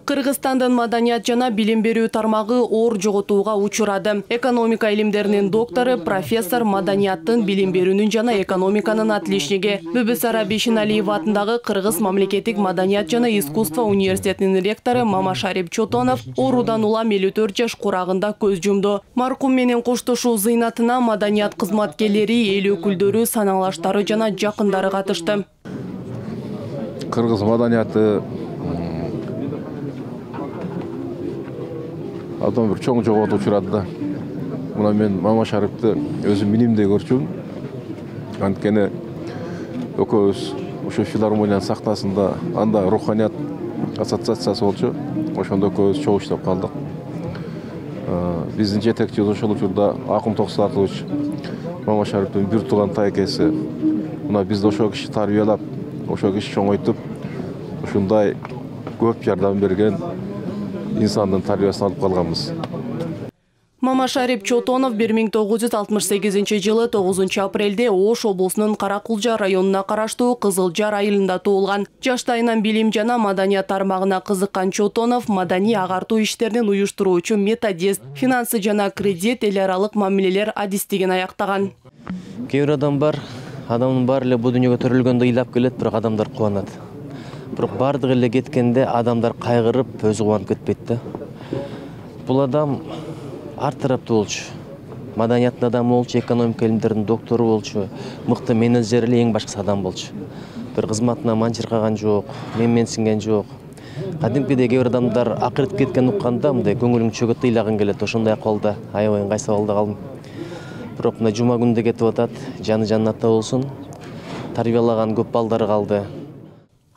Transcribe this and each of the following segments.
Кыргызстандын маданият жана билим берүү тармагы оор жоготууга учурады. Экономика илимдеринин доктору, профессор, маданияттын, билим берүүнүн жана экономиканын отличниги Бүбүсара Бишеналиева атындагы Кыргыз мамлекеттик маданият жана искусство университетинин ректору Мамашарип Чотонов оорудан улам 54 жаш курагында көз жумду. Маркум менен коштошуу зыйнатына маданият кызматкерлери, эл өкүлдөрү, саналаштары жана жакындары катышты. Кыргыз маданияты адам bir чоң жоготуу учурады да. Мына мен Мамашарипти өзүм минимдей көрчүмүн. Анткени экөөбүз ошо филармониянын сахнасында анда руханият ассоциациясы болчу. Ошондо экөөбүз чогуу иштеп калдык. Биздин жетекчибиз ошол учурда Акым Токсатович Мамашариптин бир тууган тайкеси. Мына бизди ошол киши тарбиялап, ошол киши чоңойтуп, ушундай көп жардам берген инсандын тарбиясын алып калганбыз. Мамашарип Чотонов 1968 жылы 9 апрелде Ош облусунун Каракулжа районуна караштуу Кызылжар айылында туулган. Жаштайынан билим жана маданият тармагына кызыккан Чотонов маданий агартуу иштерин уюштуруучу методист, финансы жана кредит, эл аралык мамилелер адистигин аяктаган. Кээ бир адам бар, адамдын баары эле бул дүйнөгө төрөлгөндө ыйлап келет, бирок адамдар кубанат. Бирок бардыгы эле кеткенде адамдар кайгырып, өзү кубанып кетпейт да. Бул адам ар тараптуу болчу. Маданияттын адамы болчу, экономика илимдеринин доктору болчу, мыкты менеджер эле эң башкысы адам болчу. Бир кызматына манчыркаган жок, менсинген жок. Кадимкидей кээ бир адамдар акырып кеткен укканда мындай көңүлүң чөгөт ыйлагың келет. Ошондой акыбалда аябай кайсы абалда калдым. Бирок мына жума күндө кетип атат, жаны жаннатта болсун. Тарбиялаган көп балдары калды.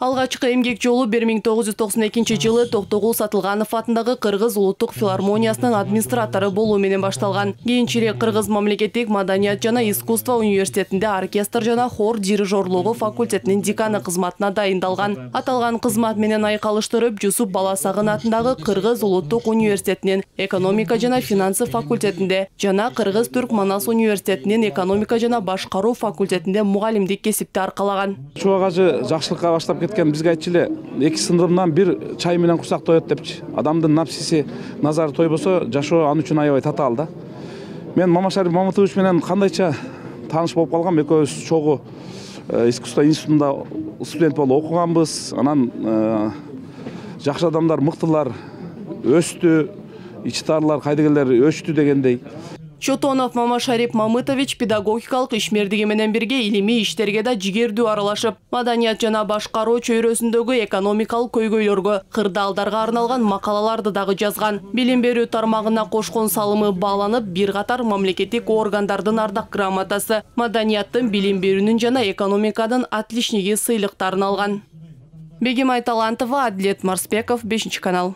Алгачкы эмгек жолу 1992 жылы Токтогул Сатылганов атындагы Кыргыз улуттук филармониясынын администратору болуу менен башталган. Кийинчерээк Кыргыз мамлекеттик маданият жана искусство университетинде оркестр жана хор дирижерлугу факультетинин деканы кызматына дайындалган. Аталган кызмат менен айкалыштырып, Жусуп Баласагын атындагы Кыргыз улуттук университетинин экономика жана финансы факультетинде жана Кыргыз Түрк Манас университетинин экономика жана башкаруу факультетинде мугалимдик кесипти аркалаган. Чубагажы жакшылыкка баштап бизге айтчылы, 2 сындырымдан 1 чай менен курсак тоет депчи. Адамдын напсиси, назары тойбосо, жашоо аны үчүн аябай татаал да. Мен Мамашарип Мамытович менен кандайча тааныш болуп калгам. Экөөбүз чогуу искусство институтунда студент болуп окуганбыз. Анан жакшы адамдар, мыктылар өстү, ичтарлар, кайдыгерлер өчтү дегендей. Чотонов Мамашарип Мамытович педагогикалык ишмердиги менен бирге илимий иштерге да жигердүү аралашып, маданият жана башкаруу чөйрөсүндөгү экономикалык көйгөйлөргө, кырдаалдарга арналган макалаларды дагы жазган. Билим берүү тармагына кошкон салымы бааланып, бир катар мамлекеттик органдардын ардак грамотасы, маданияттын, билим берүүнүн жана экономиканын отличниги сыйлыктарын алган. Бегимай Талантова, Адлет Марспеков, 5 канал.